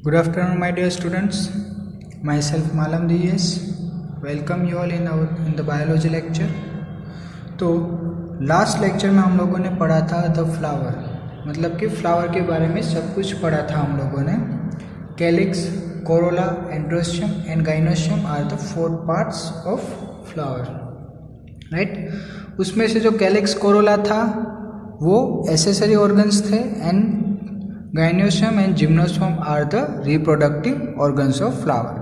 Good afternoon, my dear students. Myself Malam DS. Welcome you all in the biology lecture. तो last lecture में हम लोगों ने पढ़ा था द फ्लावर, मतलब कि फ्लावर के बारे में सब कुछ पढ़ा था हम लोगों ने. Calyx, corolla, androecium and gynoecium are the 4 parts of flower, right. उसमें से जो कैलिक्स कोरोला था वो एसेसरी ऑर्गन्स थे and gynoecium and gymnosperm are the reproductive organs of flower,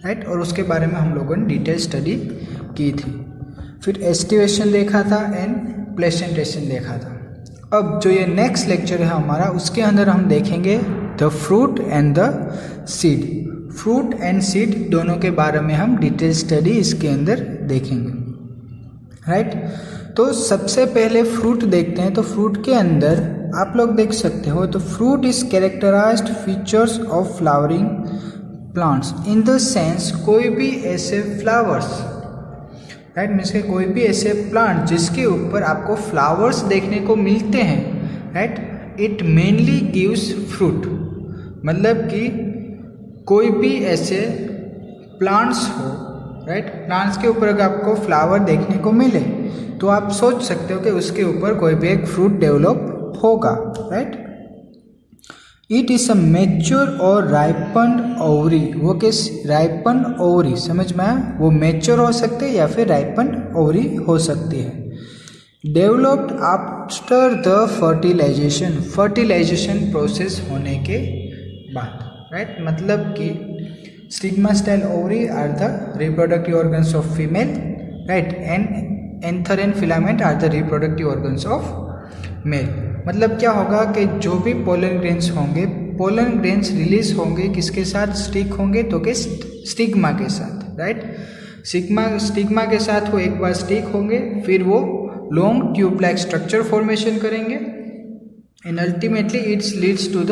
right. और उसके बारे में हम लोगों ने डिटेल स्टडी की थी. फिर एस्टिवेशन देखा था एंड प्लेसेंटेशन देखा था. अब जो ये नेक्स्ट लेक्चर है हमारा, उसके अंदर हम देखेंगे the fruit and the seed. Fruit and seed दोनों के बारे में हम डिटेल स्टडी इसके अंदर देखेंगे, राइट. तो सबसे पहले फ्रूट देखते हैं. तो फ्रूट के अंदर आप लोग देख सकते हो, तो fruit is characterized features of flowering plants in the sense कोई भी ऐसे फ्लावर्स, राइट, मीन्स के कोई भी ऐसे प्लांट जिसके ऊपर आपको फ्लावर्स देखने को मिलते हैं, right, it mainly gives fruit. मतलब कि कोई भी ऐसे प्लांट्स हो, राइट, प्लांट्स के ऊपर अगर आपको फ्लावर देखने को मिले तो आप सोच सकते हो कि उसके ऊपर कोई भी एक फ्रूट डेवलप होगा, right. It is a mature और राइपन्ड ओवरी. वो किस राइपन्ड ओवरी, समझ में आया, वो मैच्योर हो सकते हैं या फिर राइपन्ड ओवरी हो सकती है. Developed after the fertilization, fertilization process होने के बाद, राइट. मतलब कि stigma style ovary are the reproductive organs of female, right, and anther and filament are the reproductive organs of male. मतलब क्या होगा कि जो भी पोलन ग्रेन्स होंगे, पोलन ग्रेन्स रिलीज होंगे किसके साथ, स्टिक होंगे, तो कि स्टिग्मा के साथ, राइट. स्टिग्मा के साथ वो एक बार स्टिक होंगे, फिर वो long tube like structure formation करेंगे and ultimately it's leads to the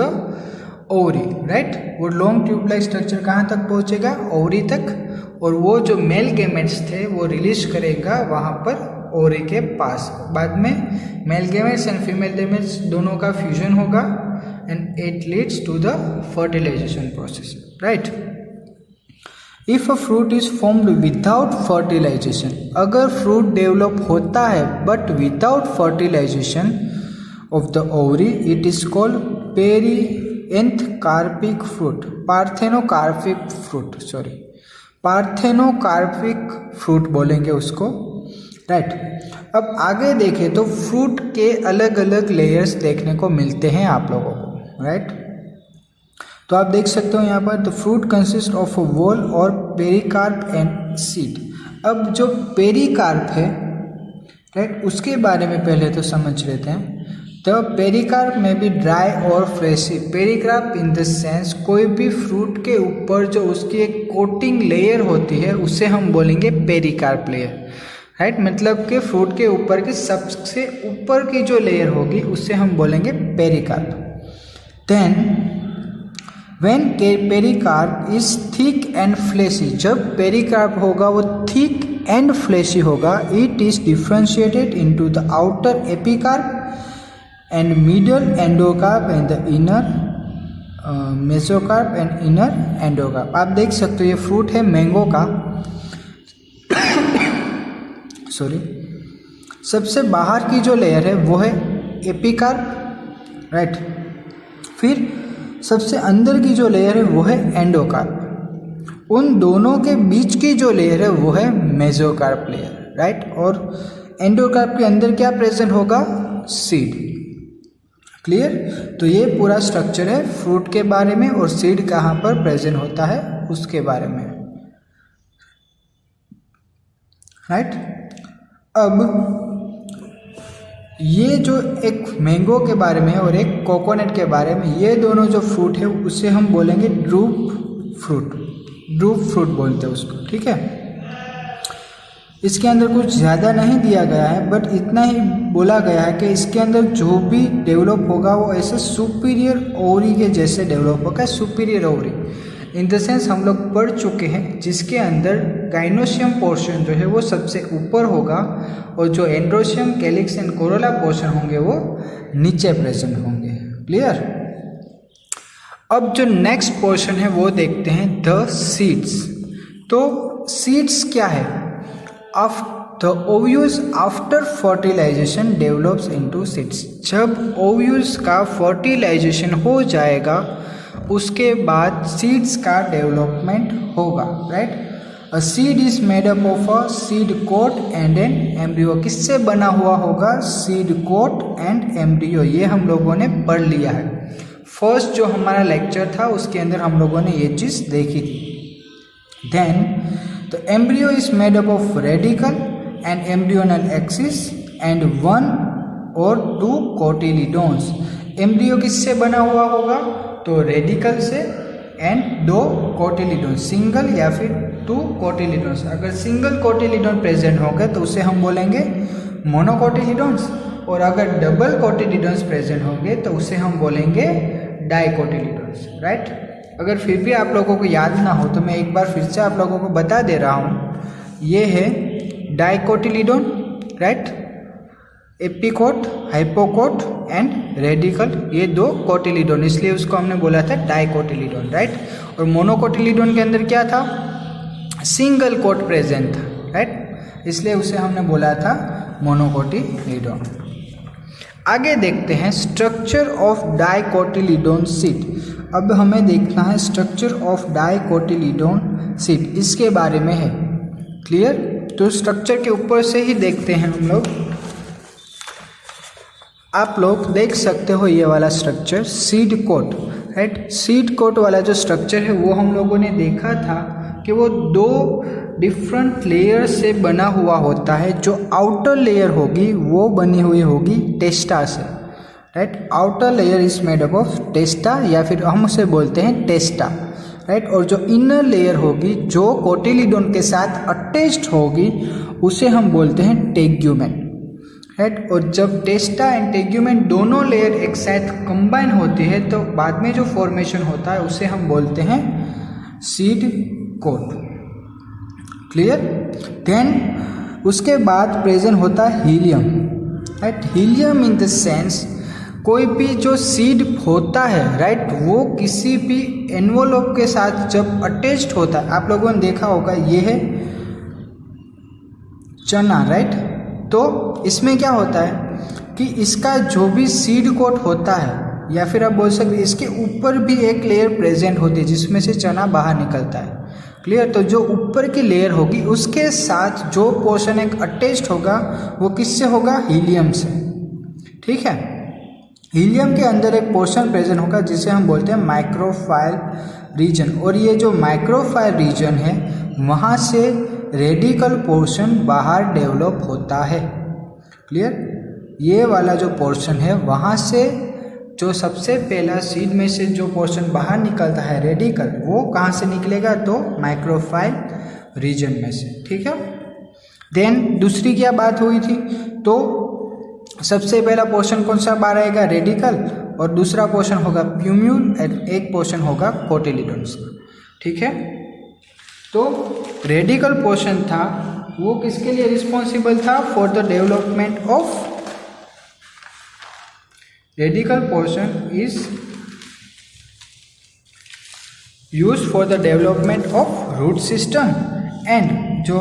ovary, right. वो लॉन्ग ट्यूब लाइक स्ट्रक्चर कहाँ तक पहुँचेगा, ओवरी तक. और वो जो मेल गेमेट्स थे वो रिलीज करेगा वहाँ पर ओवरी के पास. बाद में male gametes and female gametes दोनों का फ्यूजन होगा and it leads to the fertilisation process, right. If a fruit is formed without fertilisation, अगर फ्रूट डेवलप होता है but without fertilisation of the ovary, it is called parthenocarpic fruit. Parthenocarpic fruit बोलेंगे उसको, right. अब आगे देखें तो fruit के अलग अलग लेयर्स देखने को मिलते हैं आप लोगों को, राइट. तो आप देख सकते हो यहाँ पर the fruit consist of a wall और पेरिकार्प एंड सीड. अब जो पेरिकार्प है, राइट, उसके बारे में पहले तो समझ लेते हैं. द पेरिकार्प में भी ड्राई और freshie. Pericarp in the sense कोई भी फ्रूट के ऊपर जो उसकी एक कोटिंग लेयर होती है उसे हम बोलेंगे पेरिकार्प लेयर, राइट. मतलब कि फ्रूट के ऊपर की सबसे ऊपर की जो लेयर होगी उसे हम बोलेंगे pericarp. Then when pericarp is thick and fleshy, जब पेरिकार्प होगा वो थिक एंड फ्लेशी होगा, it is differentiated into the outer epicarp and middle endocarp and the inner mesocarp and inner endocarp. आप देख सकते हो ये फ्रूट है मैंगो का, सॉरी, सबसे बाहर की जो लेयर है वो है एपिकार्प, राइट. फिर सबसे अंदर की जो लेयर है वो है एंडोकार्प. उन दोनों के बीच की जो लेयर है वो है मेसोकार्प लेयर, राइट. और एंडोकार्प के अंदर क्या प्रेजेंट होगा, सीड. क्लियर. तो ये पूरा स्ट्रक्चर है फ्रूट के बारे में और सीड कहाँ पर प्रेजेंट होता है उसके बारे में, राइट. अब ये जो एक मैंगो के बारे में और एक कोकोनट के बारे में, ये दोनों जो फ्रूट है उसे हम बोलेंगे ड्रूप फ्रूट बोलते हैं उसको, ठीक है. इसके अंदर कुछ ज़्यादा नहीं दिया गया है बट इतना ही बोला गया है कि इसके अंदर जो भी डेवलप होगा वो ऐसे सुपीरियर ओवरी के जैसे डेवलप होगा. Superior ovary in the sense हम लोग पढ़ चुके हैं जिसके अंदर गाइनोशियम पोर्शन जो है वो सबसे ऊपर होगा और जो androecium, calyx and Corolla portion होंगे वो नीचे प्रेजेंट होंगे. क्लियर. अब जो नेक्स्ट पोर्शन है वो देखते हैं द सीड्स। तो सीड्स क्या है? The ovules after fertilization develops into seeds. जब ओव्यूल्स का फर्टिलाइजेशन हो जाएगा उसके बाद सीड्स का डेवलपमेंट होगा, right. A seed is made up of a seed coat and an embryo. किससे बना हुआ होगा? Seed coat and embryo. ये हम लोगों ने पढ़ लिया है। फर्स्ट जो हमारा लेक्चर था उसके अंदर हम लोगों ने ये चीज़ देखी थी। Then the embryo is made up of radical and embryonal axis and 1 और 2 कोटिलिडोन्स। एम्ब्रियो किससे बना हुआ होगा? तो रेडिकल से एंड 2 कोटिलिडोन्स, सिंगल या फिर 2 कोटिलिडोन्स। अगर सिंगल कोटिलिडोन प्रेजेंट होगा तो उसे हम बोलेंगे मोनोकोटिलिडोन्स, और अगर डबल कोटिलिडोन्स प्रेजेंट होंगे तो उसे हम बोलेंगे डाइकोटिलिडोन्स, राइट। अगर फिर भी आप लोगों को याद ना हो तो मैं एक बार फिर से आप लोगों को बता दे रहा हूँ। ये है डाइकोटिलिडोन, राइट। एपिकोट, हाइपोकोट एंड रेडिकल, ये 2 कोटिलिडोन, इसलिए उसको हमने बोला था डाइकोटिलिडोन, राइट। और मोनोकोटिलिडोन के अंदर क्या था? सिंगल कोट प्रेजेंट था, राइट, इसलिए उसे हमने बोला था मोनोकोटिलिडोन। आगे देखते हैं स्ट्रक्चर ऑफ डाइकोटिलिडोन सीड। अब हमें देखना है स्ट्रक्चर ऑफ डाइकोटिलिडोन सीड, इसके बारे में है, क्लियर। तो स्ट्रक्चर के ऊपर से ही देखते हैं हम लोग। आप लोग देख सकते हो ये वाला structure seed coat, right. Seed coat वाला जो स्ट्रक्चर है वो हम लोगों ने देखा था कि वो 2 डिफरेंट लेयर से बना हुआ होता है। जो आउटर लेयर होगी वो बनी हुई होगी टेस्टा से, right. Outer layer is made up of testa, या फिर हम उसे बोलते हैं टेस्टा, राइट। और जो इनर लेयर होगी जो कोटिलिडोन के साथ अटैच्ड होगी उसे हम बोलते हैं टेग्यूमेन, राइट। और जब टेस्टा एंड टेग्यूमेन दोनों लेयर एक साथ कंबाइन होती है तो बाद में जो फॉर्मेशन होता है उसे हम बोलते हैं सीड कोट, क्लियर। देन उसके बाद प्रेजेंट होता है helium, right. Helium in the sense कोई भी जो सीड होता है, राइट, वो किसी भी एनवोलप के साथ जब अटैच्ड होता है, आप लोगों ने देखा होगा ये है चना, राइट। तो इसमें क्या होता है कि इसका जो भी सीड कोट होता है, या फिर आप बोल सकते इसके ऊपर भी एक लेयर प्रेजेंट होती है जिसमें से चना बाहर निकलता है, क्लियर। तो जो ऊपर की लेयर होगी उसके साथ जो पोर्शन एक अटैच्ड होगा वो किससे होगा? हीलियम से, ठीक है। हीलियम के अंदर एक पोर्शन प्रेजेंट होगा जिसे हम बोलते हैं माइक्रोफाइल रीजन, और ये जो माइक्रोफाइल रीजन है वहाँ से रेडिकल पोर्शन बाहर डेवलप होता है, क्लियर। ये वाला जो पोर्शन है वहाँ से जो सबसे पहला सीड में से जो पोर्शन बाहर निकलता है रेडिकल, वो कहाँ से निकलेगा? तो माइक्रोफाइल रीजन में से, ठीक है। देन दूसरी क्या बात हुई थी? तो सबसे पहला पोर्शन कौन सा बाहर आएगा? रेडिकल, और दूसरा पोर्शन होगा प्यूम्यूल, एक पोर्शन होगा कोटिलिडोन्स, ठीक है। तो रेडिकल पोर्शन था वो किसके लिए रिस्पॉन्सिबल था? For the development of, radical portion is used for the development of root system, and जो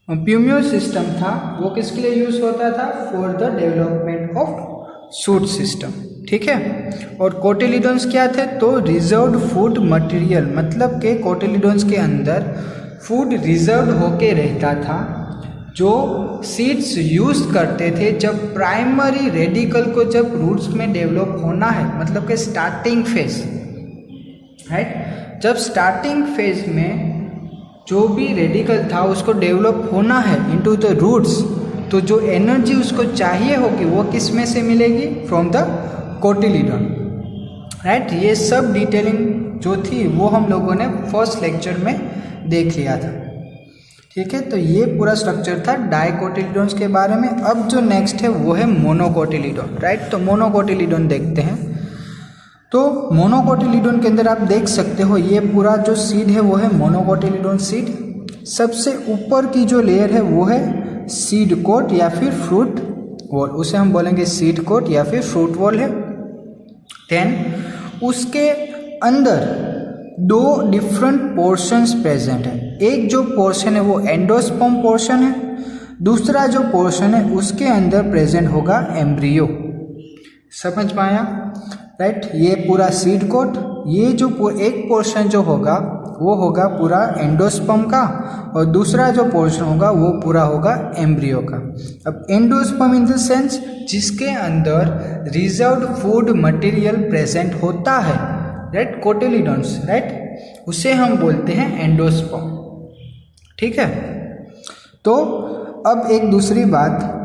प्यूम्यूल सिस्टम था वो किसके लिए यूज होता था? For the development of shoot system, ठीक है। और कोटिलिडोन्स क्या थे? तो रिजर्व्ड फूड मटेरियल, मतलब के कोटिलिडोन्स के अंदर फूड रिजर्व्ड होके रहता था जो सीड्स यूज करते थे जब प्राइमरी रेडिकल को जब रूट्स में डेवलप होना है, मतलब के स्टार्टिंग फेज, राइट। जब स्टार्टिंग फेज में जो भी रेडिकल था उसको डेवलप होना है इनटू द रूट्स, तो जो एनर्जी उसको चाहिए होगी वो किस में से मिलेगी? From the cotyledon, right. ये सब डिटेलिंग जो थी वो हम लोगों ने फर्स्ट लेक्चर में देख लिया था, ठीक है। तो ये पूरा स्ट्रक्चर था डाइकोटिलिडोन्स के बारे में। अब जो नेक्स्ट है वो है मोनोकोटिलिडोन, राइट। तो मोनोकोटिलिडोन देखते हैं। तो मोनोकोटिलिडोन के अंदर आप देख सकते हो ये पूरा जो सीड है वो है मोनोकोटिलिडोन सीड। सबसे ऊपर की जो लेयर है वो है सीड कोट या फिर फ्रूट वॉल, उसे हम बोलेंगे सीड कोट या फिर फ्रूट वॉल है। देन उसके अंदर दो डिफरेंट पोर्शंस प्रेजेंट है। एक जो पोर्शन है वो एंडोस्पर्म पोर्शन है, दूसरा जो पोर्शन है उसके अंदर प्रेजेंट होगा एम्ब्रियो। समझ में आया? राइट। ये पूरा सीड कोट, ये जो एक पोर्शन जो होगा वो होगा पूरा एंडोस्पर्म का और दूसरा जो पोर्शन होगा वो पूरा होगा एम्ब्रियो का। अब एंडोस्पर्म इन द सेंस जिसके अंदर रिजर्व्ड फूड मटेरियल प्रेजेंट होता है, राइट, कोटिलिडॉन्स, राइट, उसे हम बोलते हैं एंडोस्पर्म। ठीक है। तो अब एक दूसरी बात,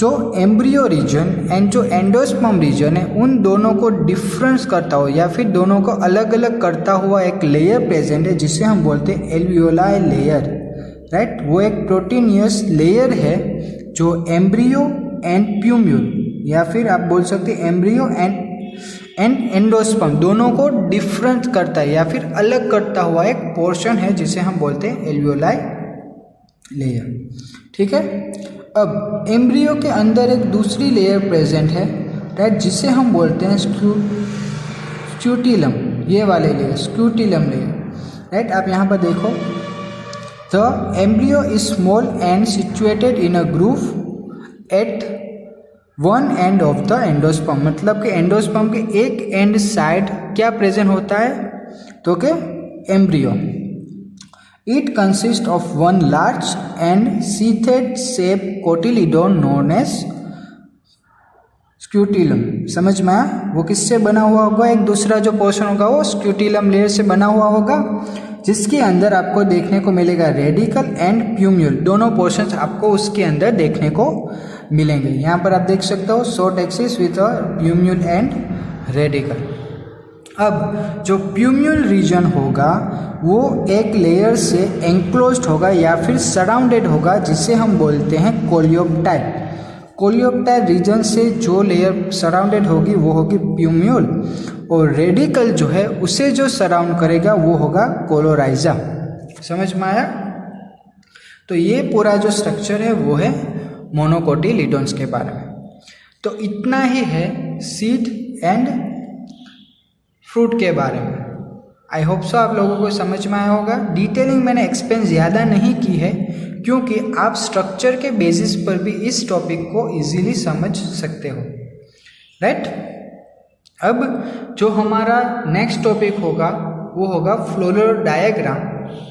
जो एम्ब्रियो रीजन एंड जो एंडोस्पर्म रीजन है उन दोनों को डिफरेंस करता हो या फिर दोनों को अलग अलग करता हुआ एक लेयर प्रेजेंट है जिसे हम बोलते हैं एल्वियोलाई लेयर, राइट। वो एक प्रोटीनियस लेयर है जो एम्ब्रियो एंड प्यूम्यूल या फिर आप बोल सकते हैं एम्ब्रियो एंड एंडोस्पर्म दोनों को डिफरेंस करता है या फिर अलग करता हुआ एक पोर्शन है जिसे हम बोलते हैं एल्वियोलाई लेयर। ठीक है। अब एम्ब्रियो के अंदर एक दूसरी लेयर प्रेजेंट है, राइट, जिसे हम बोलते हैं स्क्यूटिलम, ये वाले लेयर स्क्यूटिलम लेयर, राइट। आप यहाँ पर देखो, the embryo is small and situated in a groove at one end of the endosperm, मतलब कि एंडोस्पर्म के एक एंड साइड क्या प्रेजेंट होता है, तो के embryo. It consists of one large and sheathed shaped cotyledon known as स्क्यूटिलम। समझ में आया? वो किससे बना हुआ होगा? एक दूसरा जो पोर्शन होगा वो स्क्यूटिलम लेयर से बना हुआ होगा, जिसके अंदर आपको देखने को मिलेगा रेडिकल एंड प्यूम्यूल, दोनों पोर्शंस आपको उसके अंदर देखने को मिलेंगे। यहाँ पर आप देख सकते हो short axis with plumule and radicle. अब जो प्यूम्यूल रीजन होगा वो एक लेयर से एंक्लोज्ड होगा या फिर सराउंडेड होगा जिसे हम बोलते हैं कोलियोप्टाइड। कोलियोप्टाइड रीजन से जो लेयर सराउंडेड होगी वो होगी प्यूम्यूल और रेडिकल जो है उसे जो सराउंड करेगा वो होगा कोलोराइजा। समझ में आया? तो ये पूरा जो स्ट्रक्चर है वो है मोनोकोटिलिडॉन्स के बारे में। तो इतना ही है सीड एंड फ्रूट के बारे में। आई होप सो आप लोगों को समझ में आया होगा। डिटेलिंग मैंने एक्सप्लेन ज़्यादा नहीं की है क्योंकि आप स्ट्रक्चर के बेसिस पर भी इस टॉपिक को इजीली समझ सकते हो, राइट। अब जो हमारा नेक्स्ट टॉपिक होगा वो होगा फ्लोर डायग्राम,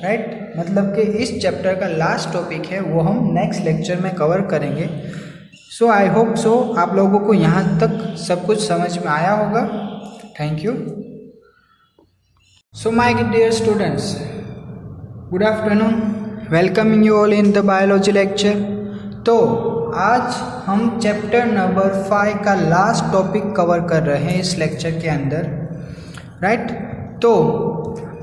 राइट, मतलब कि इस चैप्टर का लास्ट टॉपिक है, वो हम नेक्स्ट लेक्चर में कवर करेंगे। सो आई होप सो आप लोगों को यहाँ तक सब कुछ समझ में आया होगा। Thank you. So my dear students, good afternoon, welcoming you all in the biology lecture। तो आज हम चैप्टर नंबर 5 का लास्ट टॉपिक कवर कर रहे हैं इस लेक्चर के अंदर, राइट। तो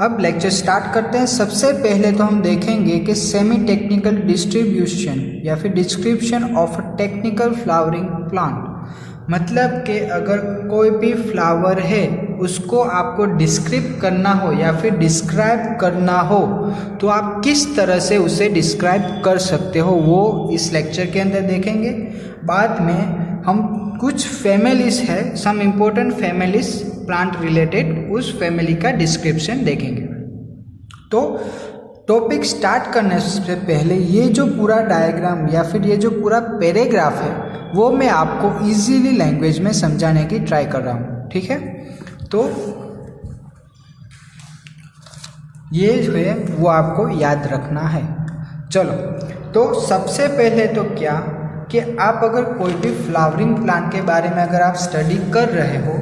अब लेक्चर स्टार्ट करते हैं। सबसे पहले तो हम देखेंगे कि सेमी टेक्निकल डिस्ट्रीब्यूशन या फिर description of a technical flowering plant, मतलब कि अगर कोई भी फ्लावर है उसको आपको डिस्क्रिप्ट करना हो या फिर डिस्क्राइब करना हो तो आप किस तरह से उसे डिस्क्राइब कर सकते हो, वो इस लेक्चर के अंदर देखेंगे। बाद में हम कुछ फैमिलीज है, some important families plant related, उस फैमिली का डिस्क्रिप्शन देखेंगे। तो टॉपिक स्टार्ट करने से पहले ये जो पूरा डायग्राम या फिर ये जो पूरा पैराग्राफ है वो मैं आपको इजीली लैंग्वेज में समझाने की ट्राई कर रहा हूँ, ठीक है। तो ये जो है वो आपको याद रखना है। चलो, तो सबसे पहले तो क्या कि आप अगर कोई भी फ्लावरिंग प्लांट के बारे में अगर आप स्टडी कर रहे हो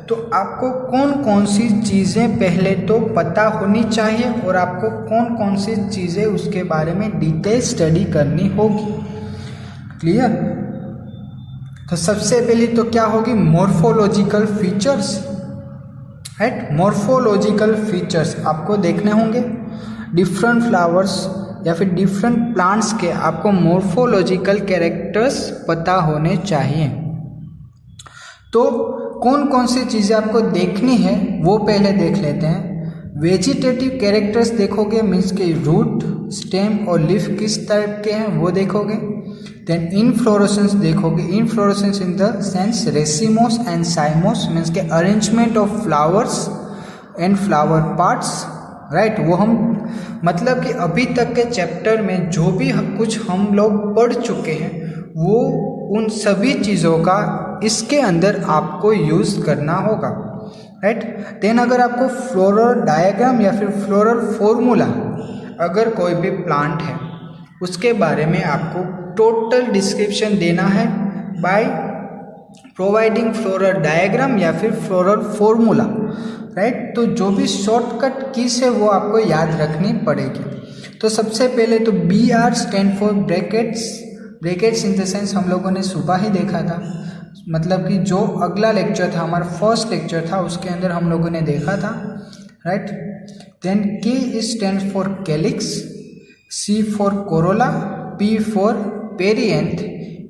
तो आपको कौन कौन सी चीज़ें पहले तो पता होनी चाहिए और आपको कौन कौन सी चीज़ें उसके बारे में डिटेल स्टडी करनी होगी। क्लियर? तो सबसे पहले तो क्या होगी, morphological features, right. Morphological features आपको देखने होंगे। डिफरेंट फ्लावर्स या फिर डिफरेंट प्लांट्स के आपको मॉर्फोलॉजिकल कैरेक्टर्स पता होने चाहिए। तो कौन कौन सी चीज़ें आपको देखनी है वो पहले देख लेते हैं। वेजिटेटिव कैरेक्टर्स देखोगे, मीन्स के रूट, स्टेम और लीफ किस टाइप के हैं वो देखोगे। देन इनफ्लोरेसेंस देखोगे, inflorescence in the sense racemose and cymose means के arrangement of flowers and flower parts, right. वो हम मतलब कि अभी तक के चैप्टर में जो भी कुछ हम लोग पढ़ चुके हैं वो उन सभी चीज़ों का इसके अंदर आपको यूज़ करना होगा, राइट। देन अगर आपको फ्लोरल डायग्राम या फिर फ्लोरल फॉर्मूला अगर कोई भी प्लांट है उसके बारे में आपको टोटल डिस्क्रिप्शन देना है बाय प्रोवाइडिंग फ्लोरल डायग्राम या फिर फ्लोरल फॉर्मूला, राइट। तो जो भी शॉर्टकट कीज है वो आपको याद रखनी पड़ेगी। तो सबसे पहले तो BR stand for brackets, brackets in the sense हम लोगों ने सुबह ही देखा था, मतलब कि जो अगला लेक्चर था हमारा फर्स्ट लेक्चर था उसके अंदर हम लोगों ने देखा था, right. Then K stand for calyx, C for corolla, P for perianth,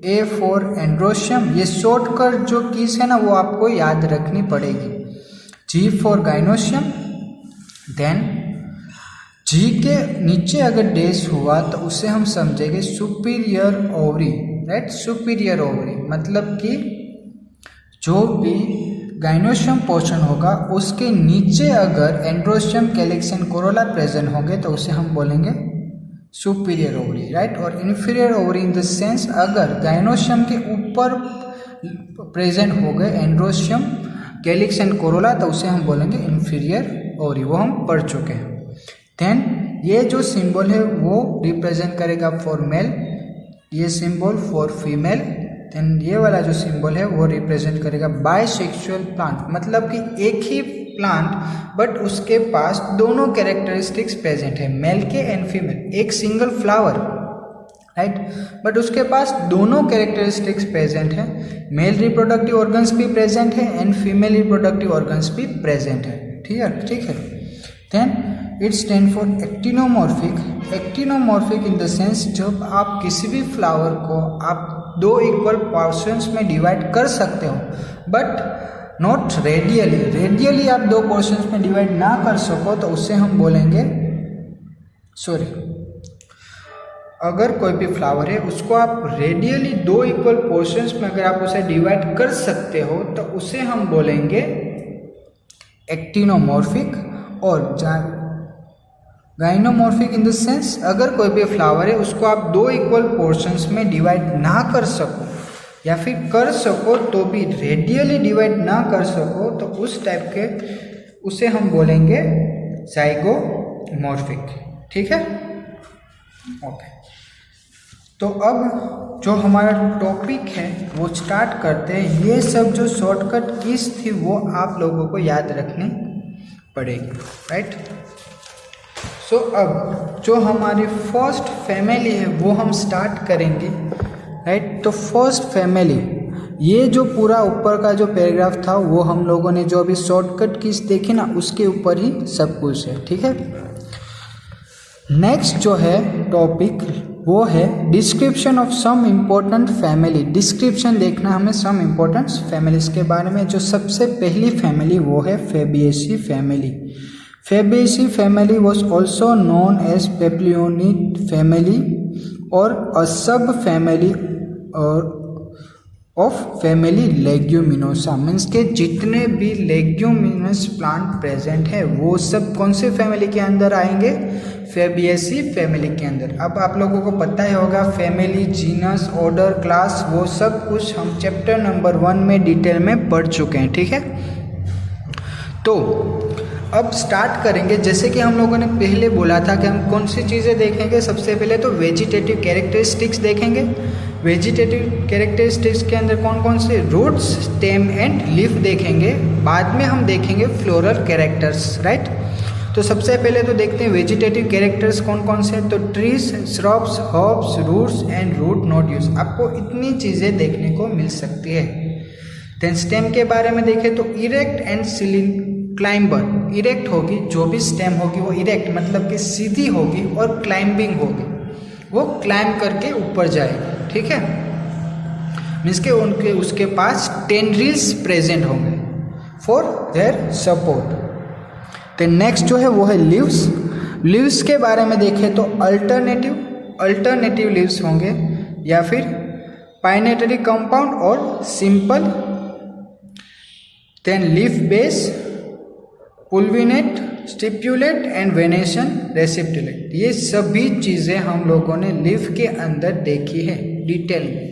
A for androecium. ये शॉर्टकट जो कीज है ना वो आपको याद रखनी पड़ेगी। G for gynoecium, then G के नीचे अगर डैश हुआ तो उसे हम समझेंगे superior ovary, right. Superior ovary मतलब कि जो भी गाइनोशियम पोर्शन होगा उसके नीचे अगर androecium, calyx and Corolla present होंगे तो उसे हम बोलेंगे सुपीरियर ओवरी, राइट। और inferior ovary in the sense अगर गाइनोशियम के ऊपर प्रेजेंट हो गए एंड्रोशियम, कैलिक्स एंड कोरोला तो उसे हम बोलेंगे इन्फीरियर ओवरी, वो हम पढ़ चुके हैं। देन ये जो सिंबल है वो रिप्रेजेंट करेगा फॉर मेल, ये सिंबल फॉर फीमेल। देन ये वाला जो सिंबल है वो रिप्रेजेंट करेगा बायसेक्सुअल प्लांट, मतलब कि एक ही प्लांट बट उसके पास दोनों कैरेक्टरिस्टिक्स प्रेजेंट है, मेल के एंड फीमेल, एक सिंगल फ्लावर, राइट, बट उसके पास दोनों कैरेक्टरिस्टिक्स प्रेजेंट है, मेल रिप्रोडक्टिव ऑर्गन्स भी प्रेजेंट है एंड फीमेल रिप्रोडक्टिव ऑर्गन्स भी प्रेजेंट है, ठीक है। Then it stand for actinomorphic. Actinomorphic in the sense जब आप किसी भी फ्लावर को आप दो इक्वल पोर्शंस में डिवाइड कर सकते हो बट नॉट रेडियली, रेडियली आप दो पोर्शंस में डिवाइड ना कर सको तो उससे हम बोलेंगे, सॉरी, अगर कोई भी फ्लावर है उसको आप रेडियली दो इक्वल पोर्शंस में अगर आप उसे डिवाइड कर सकते हो तो उसे हम बोलेंगे एक्टिनोमॉर्फिक। और गाइनोमॉर्फिक इन द सेंस अगर कोई भी फ्लावर है उसको आप दो इक्वल पोर्शंस में डिवाइड ना कर सको या फिर कर सको तो भी रेडियली डिवाइड ना कर सको तो उस टाइप के उसे हम बोलेंगे जाइगोमॉर्फिक, ठीक है, ओके। तो अब जो हमारा टॉपिक है वो स्टार्ट करते हैं। ये सब जो शॉर्टकट कीज थी वो आप लोगों को याद रखनी पड़ेगी, राइट। सो अब जो हमारी फर्स्ट फैमिली है वो हम स्टार्ट करेंगे, राइट। तो फर्स्ट फैमिली, ये जो पूरा ऊपर का जो पैराग्राफ था वो हम लोगों ने जो अभी शॉर्टकट कीज देखी ना उसके ऊपर ही सब कुछ है, ठीक है। नेक्स्ट जो है टॉपिक वो है description of some important family. Description देखना हमें सम इम्पोर्टेंट फैमिलीज के बारे में। जो सबसे पहली फैमिली वो है फेबिएसी family. Fabaceae family was also known as Papilionid family और a sub family of family Leguminosa। Means के जितने भी लेग्यूमिनस प्लांट प्रेजेंट है वो सब कौन से फैमिली के अंदर आएंगे? फेबिएसी फैमिली के अंदर। अब आप लोगों को पता ही होगा फैमिली, जीनस, ऑर्डर, क्लास, वो सब कुछ हम चैप्टर नंबर 1 में डिटेल में पढ़ चुके हैं, ठीक है। तो अब स्टार्ट करेंगे। जैसे कि हम लोगों ने पहले बोला था कि हम कौन सी चीज़ें देखेंगे। सबसे पहले तो वेजिटेटिव कैरेक्टरिस्टिक्स देखेंगे। वेजिटेटिव कैरेक्टरिस्टिक्स के अंदर कौन कौन से? रूट्स, स्टेम एंड लीफ देखेंगे। बाद में हम देखेंगे फ्लोरल कैरेक्टर्स, राइट। तो सबसे पहले तो देखते हैं वेजिटेटिव कैरेक्टर्स कौन कौन से। तो trees, shrubs, herbs, roots and root nodules, आपको इतनी चीज़ें देखने को मिल सकती है। देन स्टेम के बारे में देखें तो इरेक्ट एंड क्लाइंबर। इरेक्ट होगी, जो भी स्टेम होगी वो इरेक्ट मतलब कि सीधी होगी, और क्लाइंबिंग होगी, वो क्लाइंब करके ऊपर जाएगी, ठीक है। मीन्स के उनके उसके पास टेंड्रिल्स प्रेजेंट होंगे फॉर देयर सपोर्ट। तो नेक्स्ट जो है वो है लीव्स। लीव्स के बारे में देखें तो अल्टरनेटिव लीव्स होंगे या फिर पाइनेटरी कंपाउंड और simple, then leaf base, pulvinate, stipulate and venation reticulate. ये सभी चीज़ें हम लोगों ने लीफ के अंदर देखी है डिटेल में,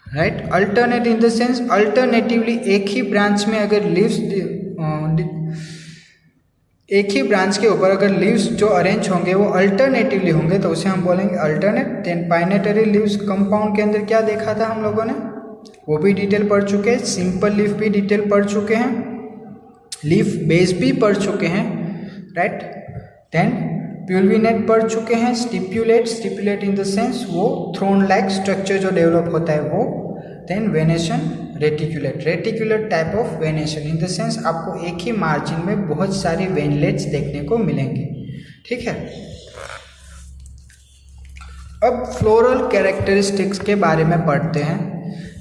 right. Alternate in the sense alternatively एक ही ब्रांच में अगर लीव्स एक ही ब्रांच के ऊपर अगर लीव्स जो अरेंज होंगे वो अल्टरनेटिवली होंगे तो उसे हम बोलेंगे अल्टरनेट। देन पाइनेटरी लीव्स कंपाउंड के अंदर क्या देखा था हम लोगों ने, वो भी डिटेल पढ़ चुके हैं। सिंपल लीफ भी डिटेल पढ़ चुके हैं, लीफ बेस भी पढ़ चुके हैं, राइट। देन प्यूल्विनेट पढ़ चुके हैं, स्टिप्यूलेट इन द सेंस वो थ्रोन लाइक स्ट्रक्चर जो डेवलप होता है वो। Then venation reticulate type of venation in the sense आपको एक ही मार्जिन में बहुत सारे वेनलेट्स देखने को मिलेंगे, ठीक है। अब फ्लोरल कैरेक्टरिस्टिक्स के बारे में पढ़ते हैं।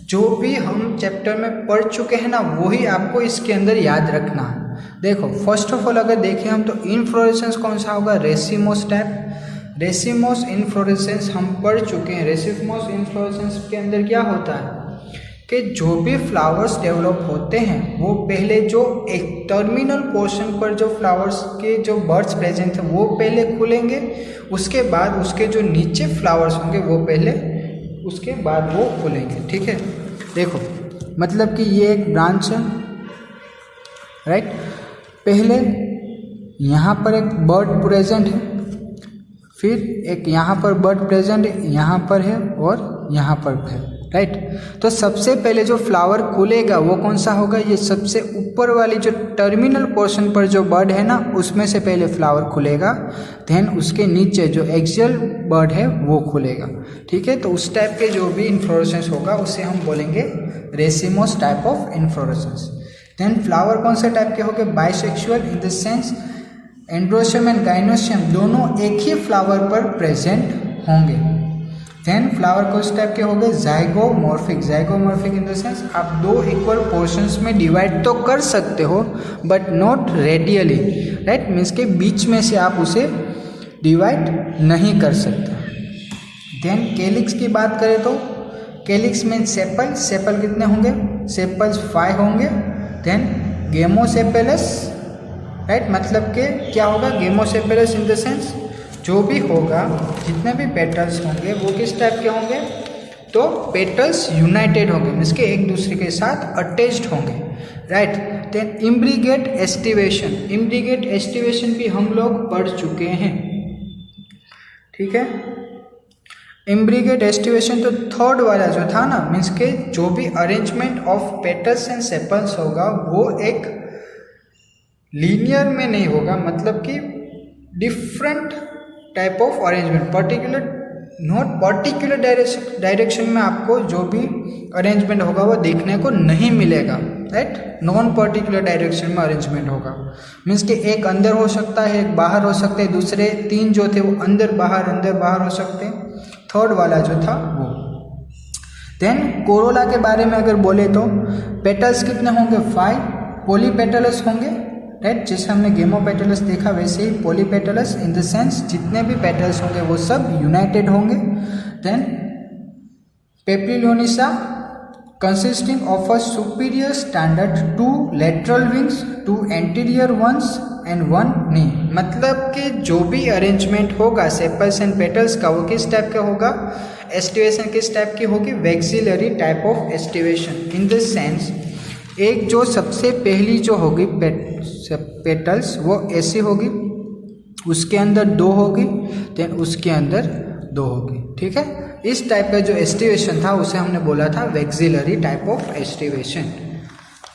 जो भी हम चैप्टर में पढ़ चुके हैं ना वही आपको इसके अंदर याद रखना है। देखो फर्स्ट ऑफ ऑल अगर देखें हम तो इनफ्लोरेसेंस कौन सा होगा, रेसिमोस टाइप। रेसिमोस इनफ्लोरेसेंस हम पढ़ चुके हैं। रेसिमोस इनफ्लोरेसेंस के अंदर क्या होता है कि जो भी फ्लावर्स डेवलप होते हैं वो पहले जो एक टर्मिनल पोर्शन पर जो फ्लावर्स के जो बर्ड्स प्रेजेंट हैं वो पहले खुलेंगे, उसके बाद उसके जो नीचे फ्लावर्स होंगे वो पहले उसके बाद वो खुलेंगे, ठीक है। देखो मतलब कि ये एक ब्रांच है, राइट। पहले यहाँ पर एक बर्ड प्रेजेंट है, फिर एक यहाँ पर बर्ड प्रेजेंट है, यहाँ पर है और यहाँ पर है, राइट। तो सबसे पहले जो फ्लावर खुलेगा वो कौन सा होगा, ये सबसे ऊपर वाली जो टर्मिनल पोर्शन पर जो बर्ड है ना उसमें से पहले फ्लावर खुलेगा, देन उसके नीचे जो एक्सियल बर्ड है वो खुलेगा, ठीक है। तो उस टाइप के जो भी इन्फ्लोरेसेंस होगा उसे हम बोलेंगे racemose type of inflorescence. Then flower कौन से टाइप के होंगे, bisexual in the sense androecium and gynoecium दोनों एक ही फ्लावर पर प्रेजेंट होंगे। देन फ्लावर किस टाइप के होंगे, जाइगोमॉर्फिक इन द सेंस आप दो इक्वल पोर्शंस में डिवाइड तो कर सकते हो but not radially, right. Means के बीच में से आप उसे डिवाइड नहीं कर सकते। देन केलिक्स की बात करें तो केलिक्स में सेपल कितने होंगे, सेपल्स 5 होंगे। देन गेमोसेपेलस, राइट, मतलब के क्या होगा, गेमोसेपेलस इन द सेंस जो भी होगा जितने भी पेटल्स होंगे वो किस टाइप के होंगे, तो पेटल्स यूनाइटेड होंगे, मीन्स के एक दूसरे के साथ अटैच्ड होंगे, राइट। देन इम्ब्रिगेट एस्टिवेशन भी हम लोग पढ़ चुके हैं, ठीक है। इम्ब्रिगेट एस्टिवेशन तो थर्ड वाला जो था ना, मीन्स के जो भी arrangement of petals and sepals होगा वो एक लीनियर में नहीं होगा, मतलब कि different type of arrangement, particular direction में आपको जो भी अरेंजमेंट होगा वो देखने को नहीं मिलेगा, राइट। नॉन पर्टिकुलर डायरेक्शन में अरेंजमेंट होगा, मीन्स कि एक अंदर हो सकता है एक बाहर हो सकते हैं, दूसरे 3 जो थे वो अंदर बाहर हो सकते हैं, थर्ड वाला जो था वो। देन कोरोला के बारे में अगर बोले तो पेटल्स कितने होंगे, 5 पॉलीपेटलस होंगे, राइट। जैसे हमने गेमोपेटलस देखा वैसे ही पॉलीपेटलस इन द सेंस जितने भी पेटल्स होंगे वो सब यूनाइटेड होंगे। Then papilionaceous consisting of a superior standard 2 lateral wings, 2 anterior ones and 1 knee, मतलब कि जो भी अरेंजमेंट होगा सेपल्स एंड पेटल्स का वो किस टाइप का होगा, एस्टिवेशन किस टाइप की होगी, vexillary type of aestivation in the sense एक जो सबसे पहली जो होगी पेटल्स वो ऐसी होगी, उसके अंदर 2 होगी, देन उसके अंदर 2 होगी, ठीक है। इस टाइप का जो एस्टिवेशन था उसे हमने बोला था vexillary type of aestivation,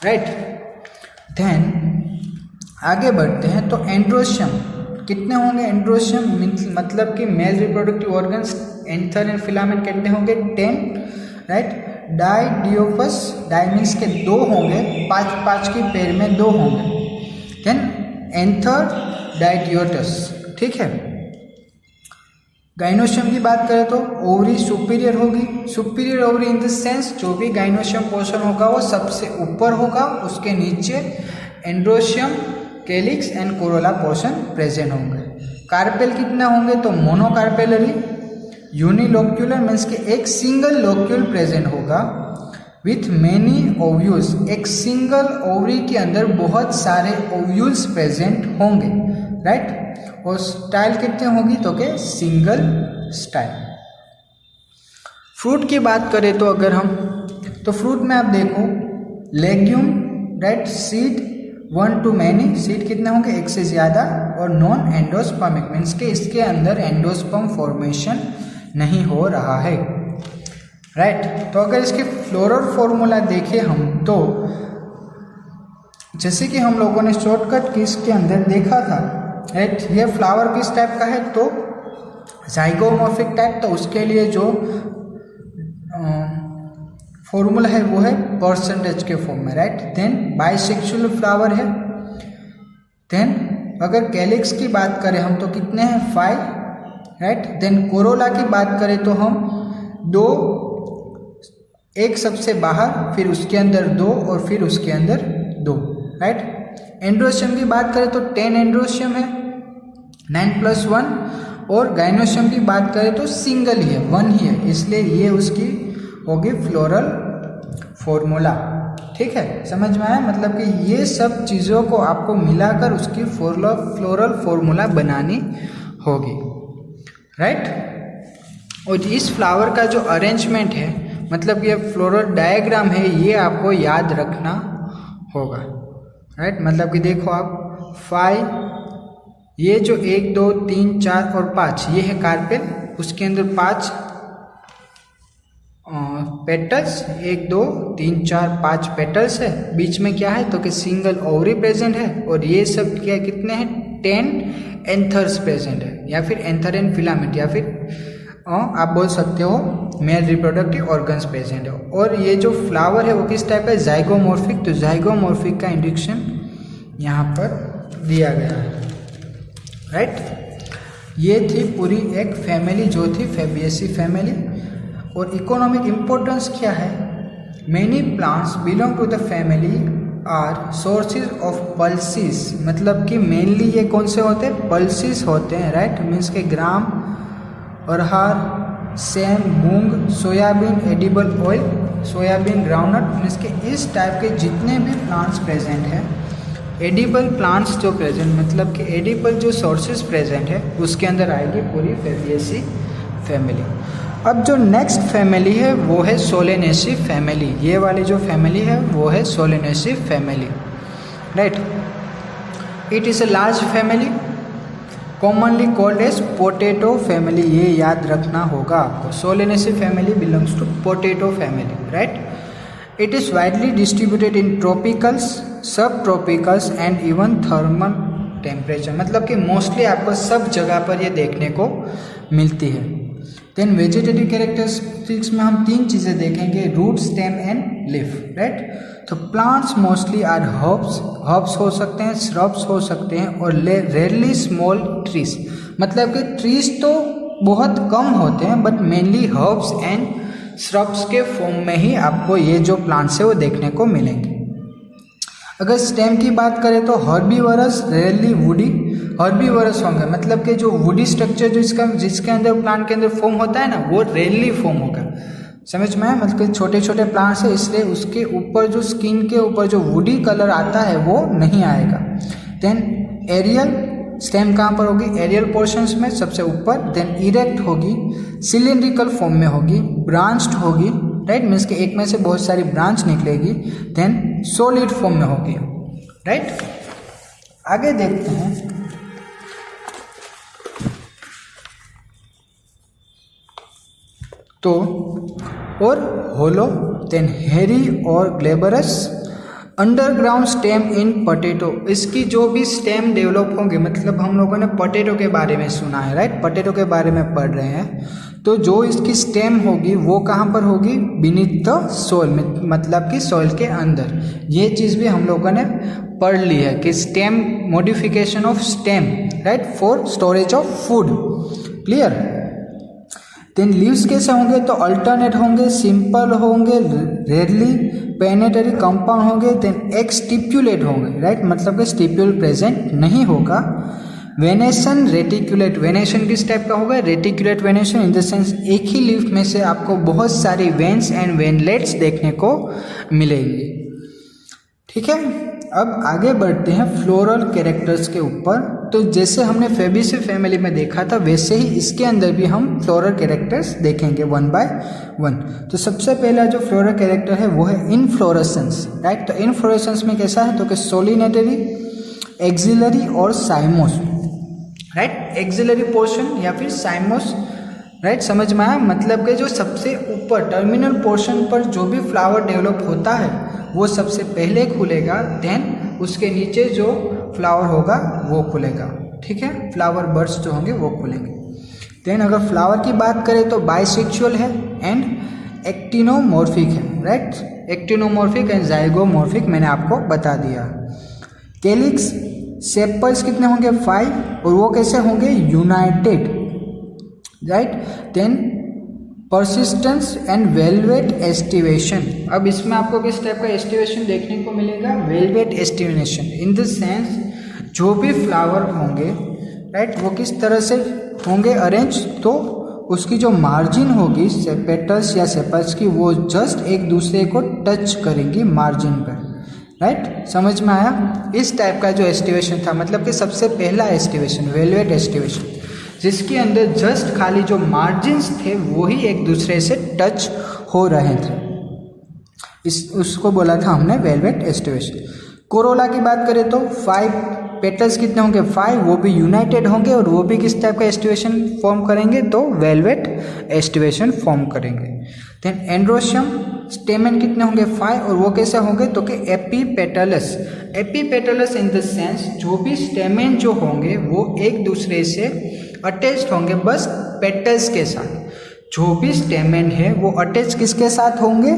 right. Then आगे बढ़ते हैं तो एंड्रोशियम कितने होंगे, एंड्रोशियम मतलब कि mail reproductive organs anther and filament कितने होंगे, 10, राइट। डाइडियोपस, डाई मीन्स के 2 होंगे, 5 की पेयर में 2 होंगे। देन एंथर डाइडियोटस, ठीक है। गाइनोशियम की बात करें तो ओवरी सुपीरियर होगी, superior ovary in the sense जो भी गाइनोशियम पोर्शन होगा वो सबसे ऊपर होगा, उसके नीचे androecium, calyx and Corolla portion present होंगे। कार्पेल कितने होंगे तो मोनोकार्पेलरी, यूनिलोक्यूलर मीन्स कि एक सिंगल लोक्यूल प्रेजेंट होगा विथ मैनी ओव्यूल्स, एक सिंगल ओवरी के अंदर बहुत सारे ओव्यूल्स प्रेजेंट होंगे, राइट। और स्टाइल कितने होगी तो के सिंगल स्टाइल। फ्रूट की बात करें तो अगर हम, तो फ्रूट में आप देखो legume, right, seed 1 to many, seed कितने होंगे, एक से ज़्यादा, और नॉन एंडोस्पर्मिक मीन्स के इसके अंदर एंडोस्पर्म फॉर्मेशन नहीं हो रहा है, राइट। तो अगर इसके फ्लोरल फॉर्मूला देखें हम तो जैसे कि हम लोगों ने शॉर्टकट की इसके अंदर देखा था, राइट, ये फ्लावर किस टाइप का है तो जाइगोमॉर्फिक टाइप, तो उसके लिए जो फॉर्मूला है वो है परसेंटेज के फॉर्म में, राइट। देन बाइसेक्सुअल फ्लावर है। देन अगर कैलिक्स की बात करें हम तो कितने हैं 5, राइट। देन कोरोला की बात करें तो हम 2, एक सबसे बाहर, फिर उसके अंदर 2 और फिर उसके अंदर 2, राइट। एंड्रोशियम की बात करें तो 10 एंड्रोशियम है, 9+1, और गाइनोशियम की बात करें तो सिंगल ही है, 1 ही है, इसलिए ये उसकी होगी फ्लोरल फॉर्मूला, ठीक है। समझ में आया, मतलब कि ये सब चीज़ों को आपको मिलाकर उसकी फ्लोरल फॉर्मूला बनानी होगी, राइट। और इस फ्लावर का जो अरेंजमेंट है, मतलब ये फ्लोरल डायग्राम है, ये आपको याद रखना होगा, राइट। मतलब कि देखो आप 5, ये जो 1 2 3 4 और 5 ये है कार्पेल, उसके अंदर 5 पेटल्स, 1 2 3 4 5 पेटल्स है, बीच में क्या है तो कि सिंगल ओवरी प्रेजेंट है, और ये सब क्या कितने हैं 10 एंथर्स प्रेजेंट है, या फिर एंथर एंड फिलामेंट, या फिर आप बोल सकते हो मेल रिप्रोडक्टिव ऑर्गन्स प्रेजेंट है। और ये जो फ्लावर है वो किस टाइप है, जाइगोमॉर्फिक, तो जाइगोमॉर्फिक का इंडिकेशन यहाँ पर दिया गया है, राइट। ये थी पूरी एक फैमिली जो थी फैबिएसी फैमिली। और इकोनॉमिक इम्पोर्टेंस क्या है, many plants belong to the family are sources of pulses, मतलब कि मेनली ये कौन से होते हैं, पल्सिस होते हैं, राइट। मीन्स के ग्राम, अरहर, सेम, मूंग, soybean, edible oil, soybean, groundnut, means के इस टाइप के जितने भी प्लांट्स प्रेजेंट हैं, एडिबल प्लांट्स जो प्रेजेंट, मतलब कि एडिबल जो सोर्सेज प्रेजेंट है उसके अंदर आएगी पूरी फैबिएसी फैमिली। अब जो नेक्स्ट फैमिली है वो है सोलेनेसी फैमिली, ये वाली जो फैमिली है वो है Solanaceae family, right. It is a large family commonly called as potato family, ये याद रखना होगा आपको। Solanaceae family belongs to potato family, right. It is widely distributed in tropicals, sub tropicals and even thermal temperature, मतलब कि mostly आपको सब जगह पर ये देखने को मिलती है। देन वेजिटेटिव कैरेक्टरिस्टिक्स में हम 3 चीज़ें देखेंगे, root, stem and leaf, right. तो प्लांट्स मोस्टली आर हर्ब्स हो सकते हैं, श्रब्स हो सकते हैं, और रेयरली स्मॉल ट्रीज, मतलब कि ट्रीज तो बहुत कम होते हैं, but mainly herbs and shrubs के फॉर्म में ही आपको ये जो प्लांट्स है वो देखने को मिलेंगे। अगर स्टेम की बात करें तो हर्बीवरस, रेयरली वुडी, हर्बीवरस होंगे, मतलब कि जो वुडी स्ट्रक्चर जो जिसके अंदर प्लांट के अंदर फॉर्म होता है ना, वो रेयरली फॉर्म होगा, समझ में आया। मतलब कि छोटे छोटे प्लांट्स है, इसलिए उसके ऊपर जो स्किन के ऊपर जो वुडी कलर आता है वो नहीं आएगा। देन एरियल, स्टेम कहाँ पर होगी, एरियल पोर्शंस में सबसे ऊपर। देन इरेक्ट होगी, सिलिंड्रिकल फॉर्म में होगी, ब्रांच्ड होगी, राइट, मीन्स के एक में से बहुत सारी ब्रांच निकलेगी। देन सॉलिड फॉर्म में होगी, राइट। आगे देखते हैं, तो और होलो, देन हेरी और ग्लेबरस, अंडरग्राउंड स्टेम इन पोटैटो, इसकी जो भी स्टेम डेवलप होंगे, मतलब हम लोगों ने पोटैटो के बारे में सुना है, राइट, पोटैटो के बारे में पढ़ रहे हैं, तो जो इसकी स्टेम होगी वो कहाँ पर होगी, बीनीथ द सोइल, मतलब कि सॉइल के अंदर। ये चीज़ भी हम लोगों ने पढ़ ली है कि stem, modification of stem, right, for storage of food, clear. Then leaves कैसे होंगे, तो अल्टरनेट होंगे, सिंपल होंगे, रेयरली पेनेटरी कंपाउंड होंगे। देन एक स्टिप्यूलेट होंगे, राइट, मतलब कि स्टिप्यूल प्रेजेंट नहीं होगा। Venation, reticulate. वेनेशन किस टाइप का होगा? Reticulate venation, in the sense एक ही लीफ में से आपको बहुत सारी वेन्स एंड वेनलेट्स देखने को मिलेंगी। ठीक है, अब आगे बढ़ते हैं फ्लोरल कैरेक्टर्स के ऊपर। तो जैसे हमने फेबेसी फैमिली में देखा था वैसे ही इसके अंदर भी हम फ्लोरल कैरेक्टर्स देखेंगे वन बाय वन। तो सबसे पहला जो फ्लोरल कैरेक्टर है वो है इनफ्लोरेसेंस, राइट। तो इनफ्लोरेसेंस में कैसा है? तो कि सोलिनेटरी, एक्सिलरी और साइमोस, राइट। एक्सिलरी पोर्शन या फिर साइमोस, राइट। समझ में आया? मतलब कि जो सबसे ऊपर टर्मिनल पोर्शन पर जो भी फ्लावर डेवलप होता है वो सबसे पहले खुलेगा, देन उसके नीचे जो फ्लावर होगा वो खुलेगा। ठीक है, फ्लावर बर्ड्स जो होंगे वो खुलेंगे। देन अगर फ्लावर की बात करें तो बाइसेक्सुअल है एंड एक्टिनोमॉर्फिक है, राइट। एक्टिनोमॉर्फिक एंड जाइगोमॉर्फिक मैंने आपको बता दिया। कैलिक्स सेपल्स कितने होंगे? 5, और वो कैसे होंगे? United, right. Then persistence and valvate aestivation. अब इसमें आपको किस टाइप का एस्टिवेशन देखने को मिलेगा? Velvet aestivation, in the sense जो भी फ्लावर होंगे, राइट, वो किस तरह से होंगे अरेंज? तो उसकी जो मार्जिन होगी पेटल्स या सेपल्स की, वो जस्ट एक दूसरे को टच करेंगी मार्जिन पर, राइट। समझ में आया? इस टाइप का जो एस्टिवेशन था, मतलब कि सबसे पहला एस्टिवेशन वेलवेट एस्टिवेशन, जिसके अंदर जस्ट खाली जो मार्जिन्स थे वो ही एक दूसरे से टच हो रहे थे, उसको बोला था हमने वेलवेट एस्टिवेशन। कोरोला की बात करें तो 5 पेटल्स कितने होंगे? 5, वो भी यूनाइटेड होंगे और वो भी किस टाइप का एस्टिवेशन फॉर्म करेंगे? तो वेलवेट एस्टिवेशन फॉर्म करेंगे। देन एंड्रोशियम स्टेमन कितने होंगे? 5, और वो कैसे होंगे? तो कि epipetalous. Epipetalous in the sense जो भी स्टेमन जो होंगे वो एक दूसरे से अटैच्ड होंगे, बस पेटल्स के साथ। जो भी स्टेमन है वो अटैच किसके साथ होंगे?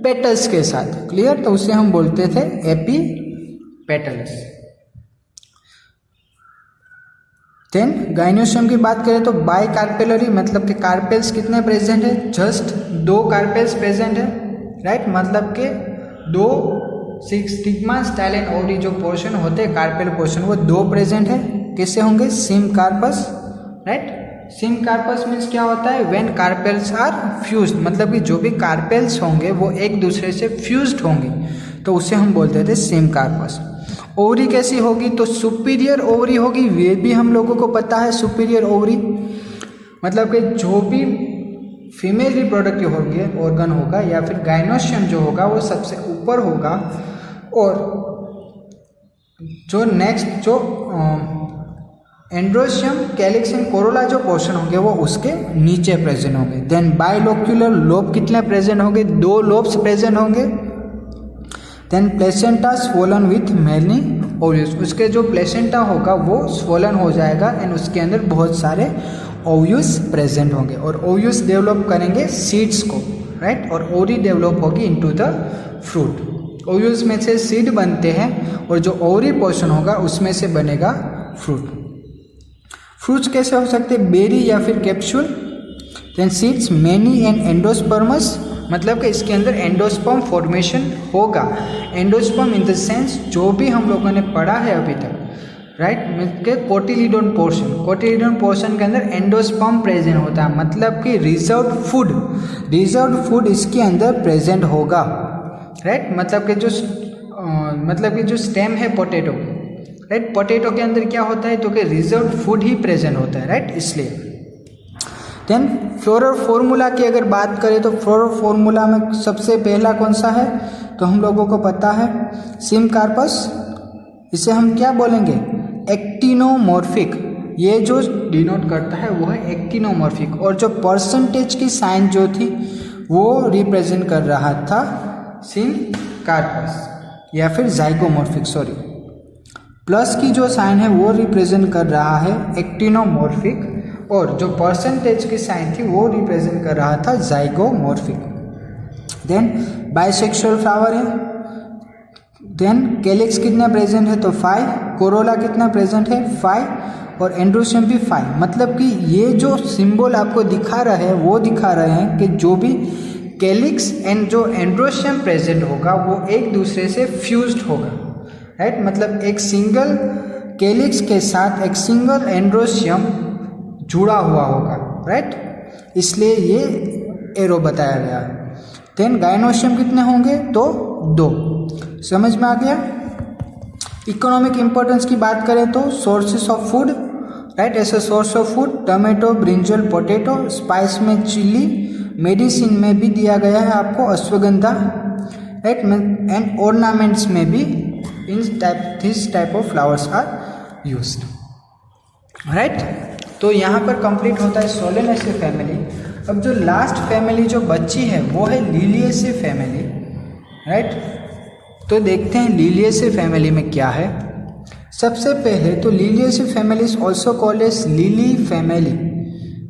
पेटल्स के साथ। क्लियर? तो उसे हम बोलते थे एपीपेटलस। देन गाइनोशियम की बात करें तो बाई कार्पेलरी, मतलब कि कार्पेल्स कितने प्रेजेंट है? जस्ट 2 कार्पेल्स प्रेजेंट है, राइट। मतलब कि 2 स्टिग्मा, स्टाइल एंड ओवरी जो पोर्शन होते हैं कार्पेल पोर्शन, वो 2 प्रेजेंट है। कैसे होंगे? Syncarpous, right. Syncarpous means क्या होता है? व्हेन कार्पेल्स आर फ्यूज्ड, मतलब कि जो भी कार्पेल्स होंगे वो एक दूसरे से फ्यूज्ड होंगे, तो उसे हम बोलते थे सिम कार्पस। ओवरी कैसी होगी? तो सुपीरियर ओवरी होगी, ये भी हम लोगों को पता है। सुपीरियर ओवरी मतलब कि जो भी फीमेल रिप्रोडक्टिव ऑर्गन होगा या फिर गाइनोशियम जो होगा वो सबसे ऊपर होगा, और जो नेक्स्ट जो एंड्रोशियम, कैलिक्स एंड कोरोला जो पोर्शन होंगे वो उसके नीचे प्रेजेंट होंगे। देन बाइलोक्यूलर लोब कितने प्रेजेंट होंगे? 2 लोब्स प्रेजेंट होंगे। Then placenta swollen with many ovules, उसके जो प्लेसेंटा होगा वो स्वोलन हो जाएगा एंड उसके अंदर बहुत सारे ओव्यूल्स प्रेजेंट होंगे, और ओव्यूल्स डेवलप करेंगे सीड्स को, राइट। और ओरी डेवलप होगी इनटू द फ्रूट। ओव्यूल्स में से सीड बनते हैं और जो ओवरी पोर्शन होगा उसमें से बनेगा फ्रूट। फ्रूट्स कैसे हो सकते हैं? बेरी या फिर capsule. Then seeds many and endospermous, मतलब कि इसके अंदर एंडोस्पर्म फॉर्मेशन होगा। एंडोस्पर्म इन द सेंस जो भी हम लोगों ने पढ़ा है अभी तक, राइट, के कोटिलीडोन पोर्शन, कोटिलीडोन पोर्शन के अंदर एंडोस्पर्म प्रेजेंट होता है, मतलब कि रिजर्व्ड फूड इसके अंदर प्रेजेंट होगा, राइट। मतलब कि जो स्टेम है पोटैटो, राइट, पोटैटो के अंदर क्या होता है? तो कि रिजर्व्ड फूड ही प्रेजेंट होता है, राइट, इसलिए। देन फ्लोरल फॉर्मूला की अगर बात करें तो फ्लोरल फॉर्मूला में सबसे पहला कौन सा है? तो हम लोगों को पता है सिम कार्पस, इसे हम क्या बोलेंगे? एक्टिनोमॉर्फिक। ये जो डिनोट करता है वो है एक्टिनोमॉर्फिक, और जो परसेंटेज की साइन जो थी वो रिप्रेजेंट कर रहा था सिम कार्पस या फिर जाइगोमॉर्फिक, सॉरी। प्लस की जो साइन है वो रिप्रेजेंट कर रहा है एक्टिनोमॉर्फिक, और जो परसेंटेज की साइन थी वो रिप्रेजेंट कर रहा था जाइगोमॉर्फिक। देन बाइसेक्सुअल फ्लावर है। देन कैलिक्स कितना प्रेजेंट है? तो 5। कोरोला कितना प्रेजेंट है? 5, और एंड्रोशियम भी 5। मतलब कि ये जो सिंबल आपको दिखा रहे हैं वो दिखा रहे हैं कि जो भी कैलिक्स एंड जो एंड्रोशियम प्रेजेंट होगा वो एक दूसरे से फ्यूज्ड होगा, राइट। मतलब एक सिंगल कैलिक्स के साथ एक सिंगल एंड्रोशियम जुड़ा हुआ होगा, राइट, इसलिए ये एरो बताया गया। देन गाइनोशियम कितने होंगे, तो 2। समझ में आ गया। इकोनॉमिक इंपॉर्टेंस की बात करें तो सोर्सेस ऑफ फूड, राइट, ऐसे source of food tomato, brinjal, potato, spice में चिली, मेडिसिन में भी दिया गया है आपको अश्वगंधा, राइट, एंड ऑर्नामेंट्स में भी this type of flowers are used, right. तो यहाँ पर कंप्लीट होता है सोलेनेसी फैमिली। अब जो लास्ट फैमिली जो बची है वो है लिलिएसी फैमिली, राइट। तो देखते हैं लिलिएसी फैमिली में क्या है। सबसे पहले तो Liliaceae family is also called as lily family,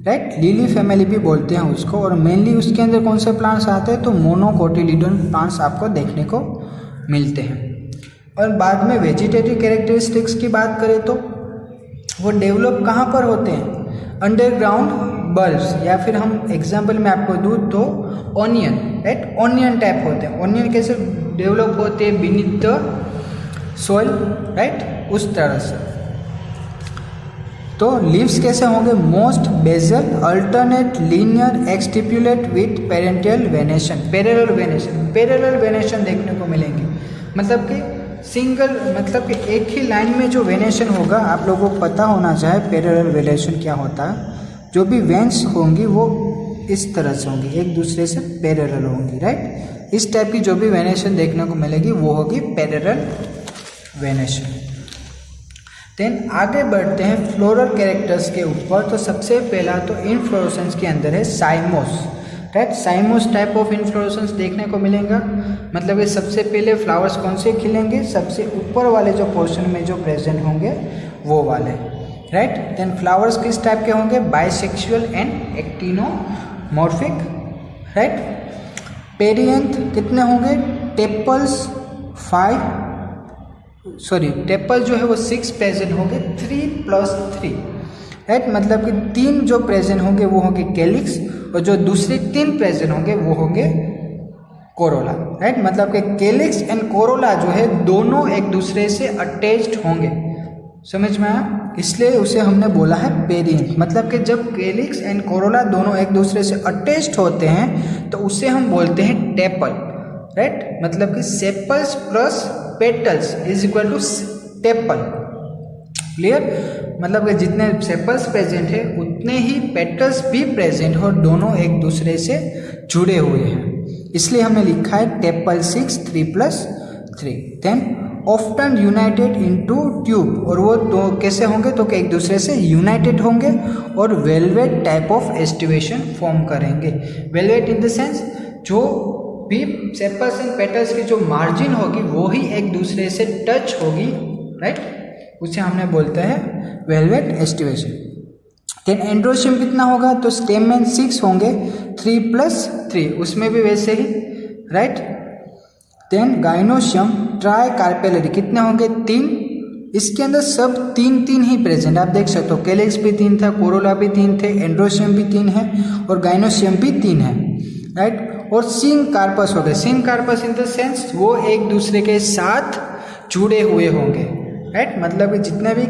right, lily family भी बोलते हैं उसको। और मेनली उसके अंदर कौन से प्लांट्स आते हैं, तो मोनोकोटिलीडोन प्लांट्स आपको देखने को मिलते हैं। और बाद में वेजिटेटिव कैरेक्टरिस्टिक्स की बात करें तो वो डेवलप कहाँ पर होते हैं, अंडरग्राउंड बल्ब्स, या फिर हम एग्जाम्पल में आपको दूँ तो ऑनियन, राइट, ऑनियन टाइप होते हैं। ऑनियन कैसे डेवलप होते हैं, बीनीथ द सोइल, राइट, उस तरह से। तो लीव्स कैसे होंगे, most basal, alternate, linear, exstipulate with पेरेंटियल वेनेशन, पैरेलल वेनेशन देखने को मिलेंगे। मतलब कि सिंगल, मतलब कि एक ही लाइन में जो वेनेशन होगा, आप लोगों को पता होना चाहिए पैरेलल वेनेशन क्या होता है। जो भी वेन्स होंगी वो इस तरह से होंगी, एक दूसरे से पैरेलल होंगी, राइट। इस टाइप की जो भी वेनेशन देखने को मिलेगी वो होगी पैरेलल वेनेशन। देन आगे बढ़ते हैं फ्लोरल कैरेक्टर्स के ऊपर। तो सबसे पहला तो इनफ्लोरेसेंस के अंदर है साइमोस, राइट, साइमोस टाइप ऑफ इनफ्लोरेसेंस देखने को मिलेगा। मतलब ये सबसे पहले फ्लावर्स कौन से खिलेंगे, सबसे ऊपर वाले जो पोर्शन में जो प्रेजेंट होंगे वो वाले, राइट। देन फ्लावर्स किस टाइप के होंगे, बाइसेक्सुअल एंड एक्टिनोमॉर्फिक, राइट। पेरिएंथ कितने होंगे, टेपल्स टेपल जो है वो 6 प्रेजेंट होंगे, 3+3, राइट। मतलब कि 3 जो प्रेजेंट होंगे वो होंगे कैलिक्स, और जो दूसरे 3 प्रेजेंट होंगे वो होंगे कोरोला, राइट। मतलब कि कैलिक्स एंड कोरोला जो है दोनों एक दूसरे से अटैच्ड होंगे, समझ में आया, इसलिए उसे हमने बोला है पेरिएंथ। मतलब कि जब कैलिक्स एंड कोरोला दोनों एक दूसरे से अटैच्ड होते हैं तो उसे हम बोलते हैं टेपल, राइट। मतलब कि sepals plus petals is equal to tepal, clear. मतलब कि जितने सेपल्स प्रेजेंट है उतने ही पेटल्स भी प्रेजेंट और दोनों एक दूसरे से जुड़े हुए हैं, इसलिए हमने लिखा है tepal 6 3+3। Then often united into tube, और वो दो कैसे होंगे, तो एक दूसरे से यूनाइटेड होंगे और velvet type of aestivation form करेंगे। वेलवेट इन द सेंस जो भी सेपल्स एंड पेटल्स की जो मार्जिन होगी वो ही एक दूसरे से टच होगी, राइट, उसे हमने बोलते हैं वेलवेट एस्टिवेशन। देन एंड्रोशियम कितना होगा, तो स्टेमेन 6 होंगे, 3+3, उसमें भी वैसे ही, right. Then gynoecium tricarpellary कितने होंगे, 3, इसके अंदर सब 3 ही प्रेजेंट, आप देख सकते हो, कैलिक्स भी 3 था, कोरोला भी 3 थे, एंड्रोशियम भी 3 है और गाइनोशियम भी 3 है, राइट। और सिंग कार्पस हो गए, सिंग कार्पस इन द सेंस वो एक दूसरे के साथ जुड़े हुए होंगे, राइट। मतलब कि जितने भी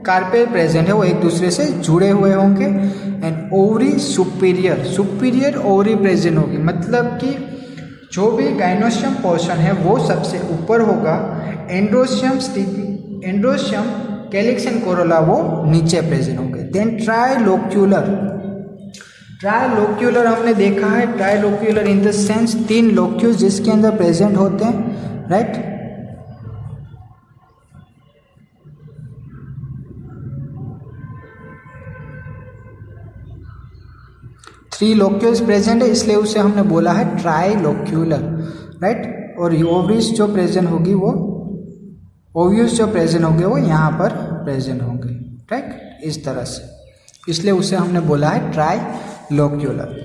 कार्पेल प्रेजेंट है वो एक दूसरे से जुड़े हुए होंगे। And ovary superior ovary present होगी, मतलब कि जो भी गाइनोशियम पोर्शन है वो सबसे ऊपर होगा, एंड्रोशियम कैलिक्स एंड कोरोला वो नीचे प्रेजेंट होंगे। देन ट्राइलोक्यूलर हमने देखा है, ट्राइलोक्यूलर इन द सेंस 3 लोक्यूल्स जिसके अंदर प्रेजेंट होते हैं, राइट। थ्री लोक्यूल्स प्रेजेंट है, इसलिए उसे हमने बोला है ट्राइलोक्यूलर, राइट। और ओवरीज जो प्रेजेंट होगी वो ओव्यूल्स जो प्रेजेंट होंगे वो यहाँ पर प्रेजेंट होंगे, राइट, इस तरह से, इसलिए उसे हमने बोला है ट्राइलोक्यूलर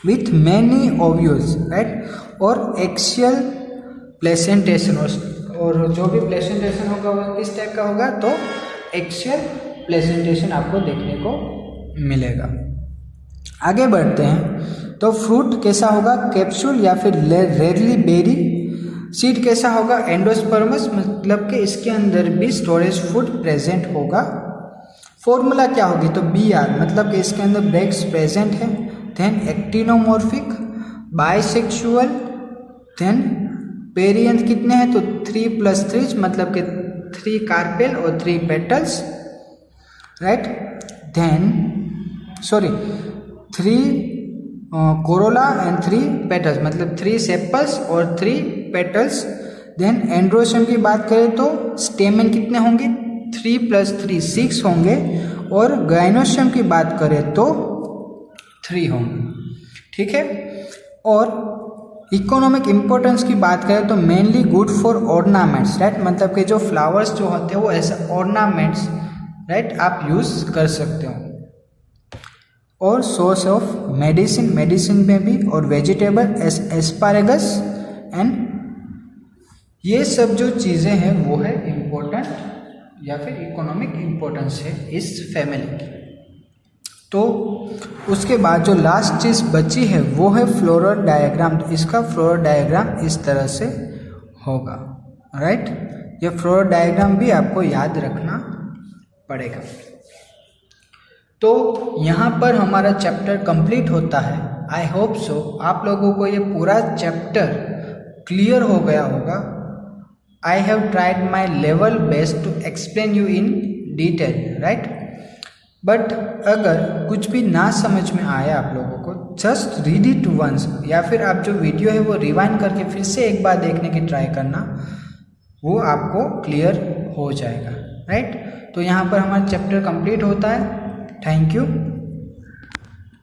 विथ मैनी ओव्यूल्स, राइट। और एक्सियल प्लेसेंटेशन, और जो भी प्लेसेंटेशन होगा वो किस टाइप का होगा, तो एक्सियल प्लेसेंटेशन आपको देखने को मिलेगा। आगे बढ़ते हैं, तो फ्रूट कैसा होगा, कैप्सूल या फिर रेयरली बेरी, सीड कैसा होगा, एंडोस्पर्मस, मतलब कि इसके अंदर भी स्टोरेज फूड प्रेजेंट होगा। फॉर्मूला क्या होगी, तो Br, मतलब कि इसके अंदर ब्रेक्स प्रेजेंट है। Then actinomorphic, bisexual, then perianth कितने हैं, तो 3+3, मतलब कि 3 कार्पेल और 3 petals, right. Then 3 corolla and 3 petals, मतलब 3 सेपल्स और 3 पेटल्स। देन एंड्रोशियम की बात करें तो स्टेमन कितने होंगे, 3+3 6 होंगे, और गाइनोशियम की बात करें तो 3 होंगे, ठीक है। और इकोनॉमिक इम्पोर्टेंस की बात करें तो mainly good for ornaments, right, मतलब कि जो फ्लावर्स जो होते हैं वो ऐसे ऑर्नामेंट्स, राइट, आप यूज़ कर सकते हो। और सोर्स ऑफ मेडिसिन में भी, और वेजिटेबल एस्पारेगस एंड ये सब जो चीज़ें हैं वो है इम्पोर्टेंट या फिर इकोनॉमिक इम्पोर्टेंस है इस फैमिली की। तो उसके बाद जो लास्ट चीज़ बची है वो है फ्लोरल डायग्राम। तो इसका फ्लोरल डायग्राम इस तरह से होगा, राइट। ये फ्लोरल डायग्राम भी आपको याद रखना पड़ेगा। तो यहाँ पर हमारा चैप्टर कंप्लीट होता है। आई होप सो आप लोगों को ये पूरा चैप्टर क्लियर हो गया होगा। I have tried my level best to explain you in detail, right. But अगर कुछ भी ना समझ में आया आप लोगों को, जस्ट रीड इट वंस, या फिर आप जो वीडियो है वो रिवाइंड करके फिर से एक बार देखने की ट्राई करना, वो आपको क्लियर हो जाएगा, राइट। तो यहाँ पर हमारा चैप्टर कंप्लीट होता है। Thank you.